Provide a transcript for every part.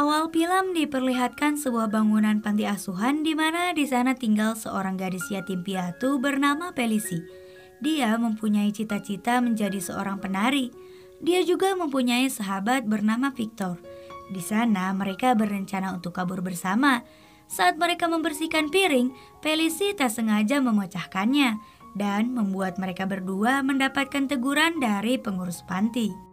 Awal film diperlihatkan sebuah bangunan panti asuhan di mana di sana tinggal seorang gadis yatim piatu bernama Felici. Dia mempunyai cita-cita menjadi seorang penari. Dia juga mempunyai sahabat bernama Victor. Di sana mereka berencana untuk kabur bersama. Saat mereka membersihkan piring, Felici tak sengaja memecahkannya dan membuat mereka berdua mendapatkan teguran dari pengurus panti.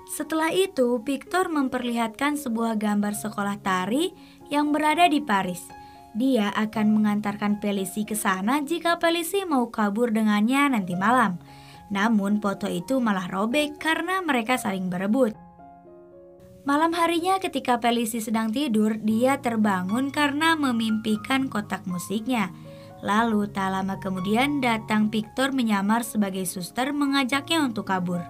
Setelah itu, Victor memperlihatkan sebuah gambar sekolah tari yang berada di Paris. Dia akan mengantarkan Felici ke sana jika Felici mau kabur dengannya nanti malam. Namun foto itu malah robek karena mereka saling berebut. Malam harinya ketika Felici sedang tidur, dia terbangun karena memimpikan kotak musiknya. Lalu tak lama kemudian datang Victor menyamar sebagai suster mengajaknya untuk kabur.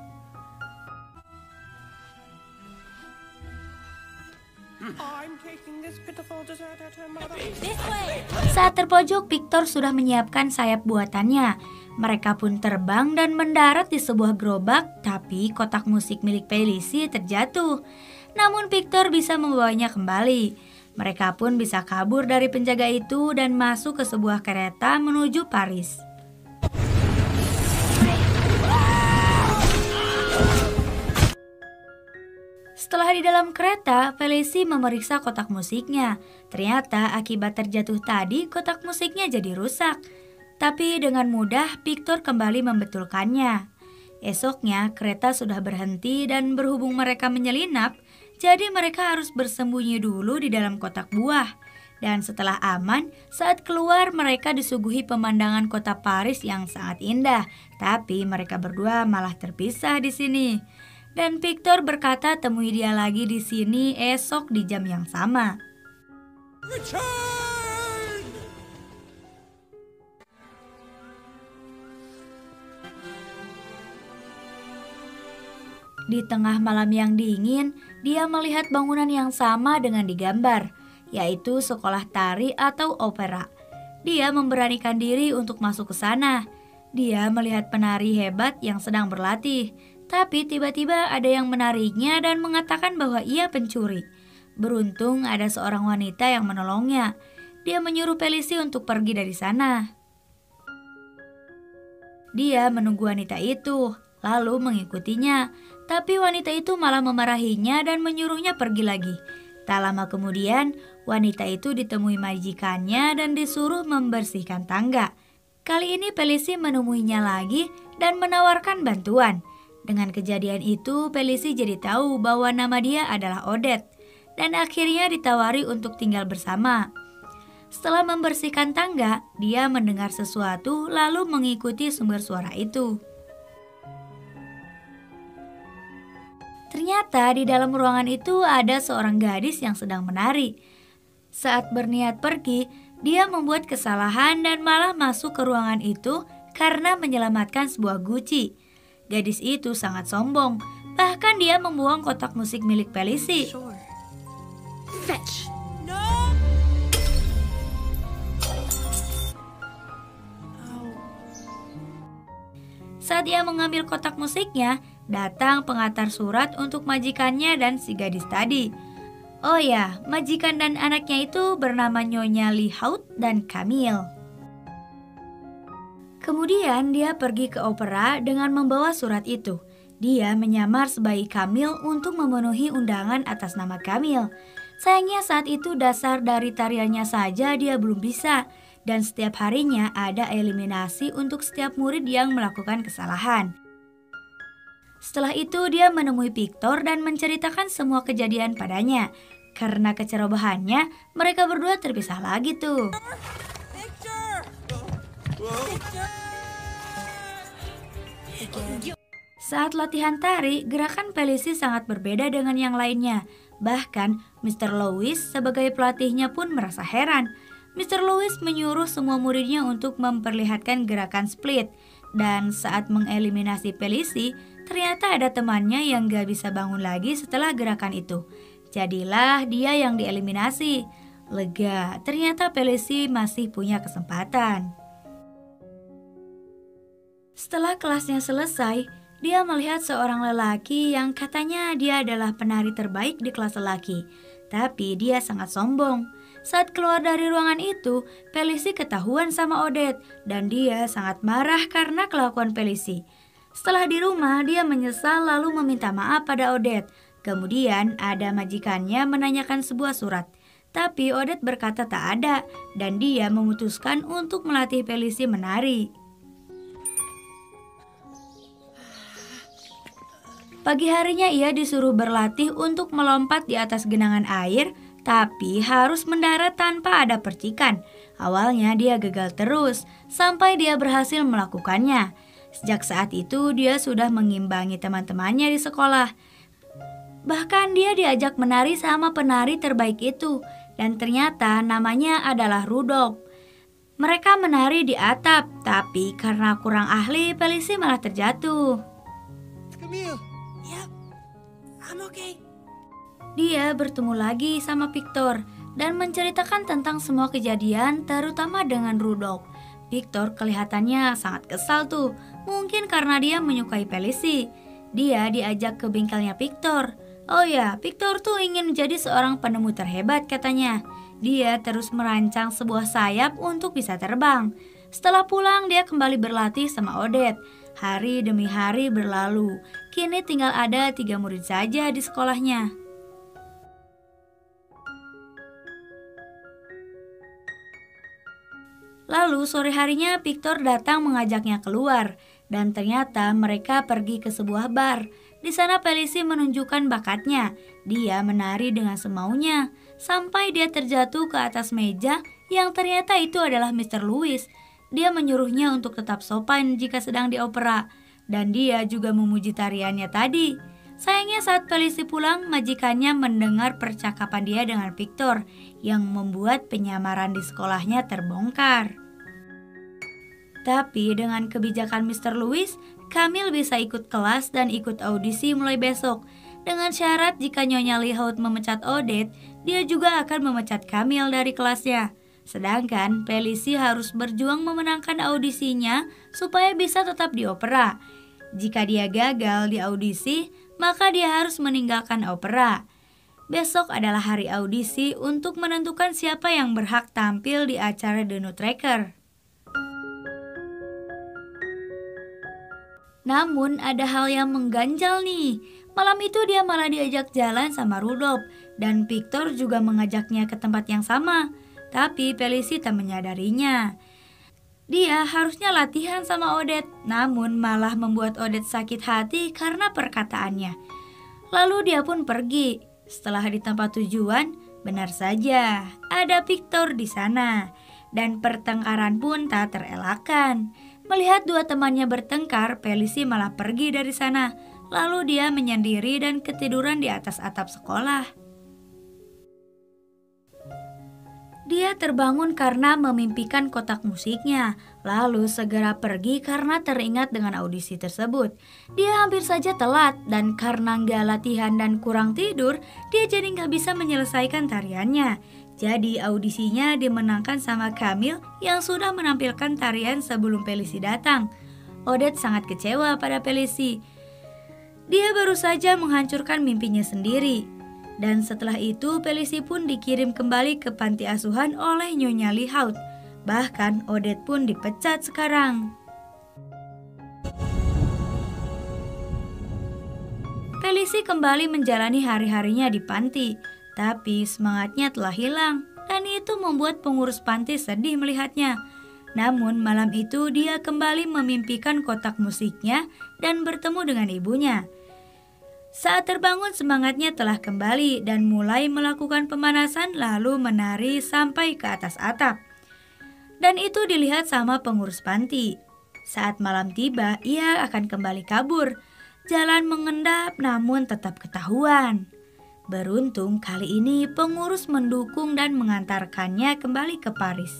Saat terpojok, Victor sudah menyiapkan sayap buatannya. Mereka pun terbang dan mendarat di sebuah gerobak, tapi kotak musik milik Felici terjatuh. Namun Victor bisa membawanya kembali. Mereka pun bisa kabur dari penjaga itu dan masuk ke sebuah kereta menuju Paris. Setelah di dalam kereta, Felici memeriksa kotak musiknya. Ternyata akibat terjatuh tadi, kotak musiknya jadi rusak. Tapi dengan mudah, Victor kembali membetulkannya. Esoknya, kereta sudah berhenti dan berhubung mereka menyelinap, jadi mereka harus bersembunyi dulu di dalam kotak buah. Dan setelah aman, saat keluar mereka disuguhi pemandangan kota Paris yang sangat indah. Tapi mereka berdua malah terpisah di sini. Dan Victor berkata temui dia lagi di sini esok di jam yang sama. Return! Di tengah malam yang dingin, dia melihat bangunan yang sama dengan digambar, yaitu sekolah tari atau opera. Dia memberanikan diri untuk masuk ke sana. Dia melihat penari hebat yang sedang berlatih. Tapi tiba-tiba ada yang menariknya dan mengatakan bahwa ia pencuri. Beruntung ada seorang wanita yang menolongnya. Dia menyuruh Felici untuk pergi dari sana. Dia menunggu wanita itu, lalu mengikutinya. Tapi wanita itu malah memarahinya dan menyuruhnya pergi lagi. Tak lama kemudian, wanita itu ditemui majikannya dan disuruh membersihkan tangga. Kali ini Felici menemuinya lagi dan menawarkan bantuan. Dengan kejadian itu, Felici jadi tahu bahwa nama dia adalah Odette dan akhirnya ditawari untuk tinggal bersama. Setelah membersihkan tangga, dia mendengar sesuatu lalu mengikuti sumber suara itu. Ternyata di dalam ruangan itu ada seorang gadis yang sedang menari. Saat berniat pergi, dia membuat kesalahan dan malah masuk ke ruangan itu karena menyelamatkan sebuah guci. Gadis itu sangat sombong, bahkan dia membuang kotak musik milik Felici. Fetch! No! Saat dia mengambil kotak musiknya, datang pengantar surat untuk majikannya dan si gadis tadi. Oh ya, majikan dan anaknya itu bernama Nyonya Lihaut dan Camille. Kemudian dia pergi ke opera dengan membawa surat itu. Dia menyamar sebagai Camille untuk memenuhi undangan atas nama Camille. Sayangnya saat itu dasar dari tariannya saja dia belum bisa. Dan setiap harinya ada eliminasi untuk setiap murid yang melakukan kesalahan. Setelah itu dia menemui Victor dan menceritakan semua kejadian padanya. Karena kecerobohannya, mereka berdua terpisah lagi tuh. Saat latihan tari, gerakan Felici sangat berbeda dengan yang lainnya. Bahkan, Mr. Louis sebagai pelatihnya pun merasa heran. Mr. Louis menyuruh semua muridnya untuk memperlihatkan gerakan split. Dan saat mengeliminasi Felici, ternyata ada temannya yang gak bisa bangun lagi setelah gerakan itu. Jadilah dia yang dieliminasi. Lega, ternyata Felici masih punya kesempatan. Setelah kelasnya selesai, Dia melihat seorang lelaki yang katanya dia adalah penari terbaik di kelas lelaki. Tapi dia sangat sombong. Saat keluar dari ruangan itu, Felicy ketahuan sama Odette dan dia sangat marah karena kelakuan Felicy. Setelah di rumah, dia menyesal lalu meminta maaf pada Odette. Kemudian ada majikannya menanyakan sebuah surat. Tapi Odette berkata tak ada dan dia memutuskan untuk melatih Felicy menari. Pagi harinya ia disuruh berlatih untuk melompat di atas genangan air, tapi harus mendarat tanpa ada percikan. Awalnya dia gagal terus, sampai dia berhasil melakukannya. Sejak saat itu dia sudah mengimbangi teman-temannya di sekolah. Bahkan dia diajak menari sama penari terbaik itu, dan ternyata namanya adalah Rudolph. Mereka menari di atap, tapi karena kurang ahli, Felicy malah terjatuh. Camille. Yep. I'm okay. Dia bertemu lagi sama Victor dan menceritakan tentang semua kejadian, terutama dengan Rudolph. Victor kelihatannya sangat kesal tuh, mungkin karena dia menyukai Felicy. Dia diajak ke bengkelnya Victor. Oh ya, Victor tuh ingin menjadi seorang penemu terhebat katanya. Dia terus merancang sebuah sayap untuk bisa terbang. Setelah pulang, dia kembali berlatih sama Odette. Hari demi hari berlalu. Kini tinggal ada 3 murid saja di sekolahnya. Lalu sore harinya Victor datang mengajaknya keluar. Dan ternyata mereka pergi ke sebuah bar. Di sana Felicy menunjukkan bakatnya. Dia menari dengan semaunya. Sampai dia terjatuh ke atas meja yang ternyata itu adalah Mr. Lewis. Dia menyuruhnya untuk tetap sopan jika sedang di opera. Dan dia juga memuji tariannya tadi. Sayangnya saat Felicy pulang, majikannya mendengar percakapan dia dengan Victor yang membuat penyamaran di sekolahnya terbongkar. Tapi dengan kebijakan Mr. Lewis, Camille bisa ikut kelas dan ikut audisi mulai besok. Dengan syarat jika Nyonya Lihout memecat Odette, dia juga akan memecat Camille dari kelasnya. Sedangkan Felicy harus berjuang memenangkan audisinya supaya bisa tetap di opera. Jika dia gagal di audisi, maka dia harus meninggalkan opera. Besok adalah hari audisi untuk menentukan siapa yang berhak tampil di acara The Nutcracker. Namun ada hal yang mengganjal nih. Malam itu dia malah diajak jalan sama Rudolph dan Victor juga mengajaknya ke tempat yang sama. Tapi Felicy tak menyadarinya. Dia harusnya latihan sama Odette, namun malah membuat Odette sakit hati karena perkataannya. Lalu dia pun pergi. Setelah di tempat tujuan, benar saja ada Victor di sana. Dan pertengkaran pun tak terelakkan. Melihat dua temannya bertengkar, Felicy malah pergi dari sana. Lalu dia menyendiri dan ketiduran di atas atap sekolah. Dia terbangun karena memimpikan kotak musiknya, lalu segera pergi karena teringat dengan audisi tersebut. Dia hampir saja telat dan karena nggak latihan dan kurang tidur, dia jadi nggak bisa menyelesaikan tariannya. Jadi audisinya dimenangkan sama Camille yang sudah menampilkan tarian sebelum Felicy datang. Odette sangat kecewa pada Felicy. Dia baru saja menghancurkan mimpinya sendiri. Dan setelah itu Felicy pun dikirim kembali ke panti asuhan oleh Nyonya Lihout. Bahkan Odette pun dipecat sekarang. Felicy kembali menjalani hari-harinya di panti. Tapi semangatnya telah hilang. Dan itu membuat pengurus panti sedih melihatnya. Namun malam itu dia kembali memimpikan kotak musiknya dan bertemu dengan ibunya. Saat terbangun semangatnya telah kembali dan mulai melakukan pemanasan lalu menari sampai ke atas atap. Dan itu dilihat sama pengurus panti. Saat malam tiba, ia akan kembali kabur. Jalan mengendap namun tetap ketahuan. Beruntung kali ini pengurus mendukung dan mengantarkannya kembali ke Paris.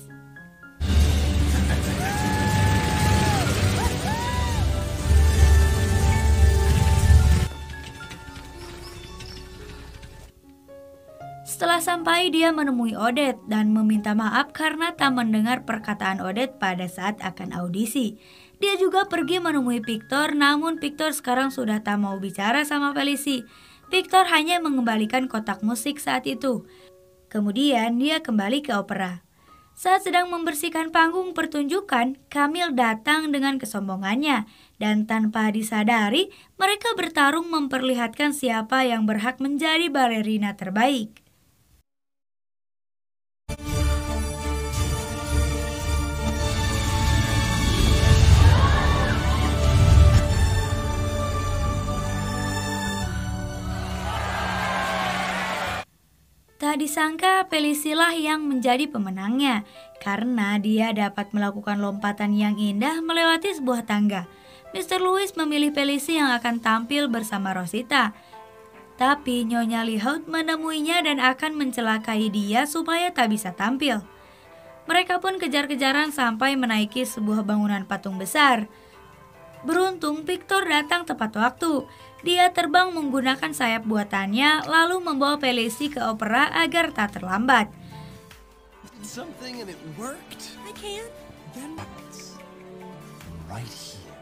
Setelah sampai, dia menemui Odette dan meminta maaf karena tak mendengar perkataan Odette pada saat akan audisi. Dia juga pergi menemui Victor, namun Victor sekarang sudah tak mau bicara sama Felicy. Victor hanya mengembalikan kotak musik saat itu. Kemudian dia kembali ke opera. Saat sedang membersihkan panggung pertunjukan, Camille datang dengan kesombongannya. Dan tanpa disadari, mereka bertarung memperlihatkan siapa yang berhak menjadi balerina terbaik. Tak disangka Felicy lah yang menjadi pemenangnya karena dia dapat melakukan lompatan yang indah melewati sebuah tangga. Mr. Lewis memilih Felicy yang akan tampil bersama Rosita. Tapi Nyonya Lihout menemuinya dan akan mencelakai dia supaya tak bisa tampil. Mereka pun kejar-kejaran sampai menaiki sebuah bangunan patung besar. Beruntung Victor datang tepat waktu. Dia terbang menggunakan sayap buatannya lalu membawa Felicy ke opera agar tak terlambat. Something and it worked. I can't. Then it's right here.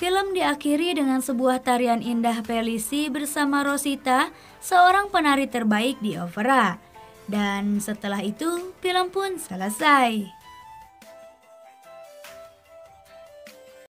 Film diakhiri dengan sebuah tarian indah Felicy bersama Rosita, seorang penari terbaik di opera. Dan setelah itu, film pun selesai.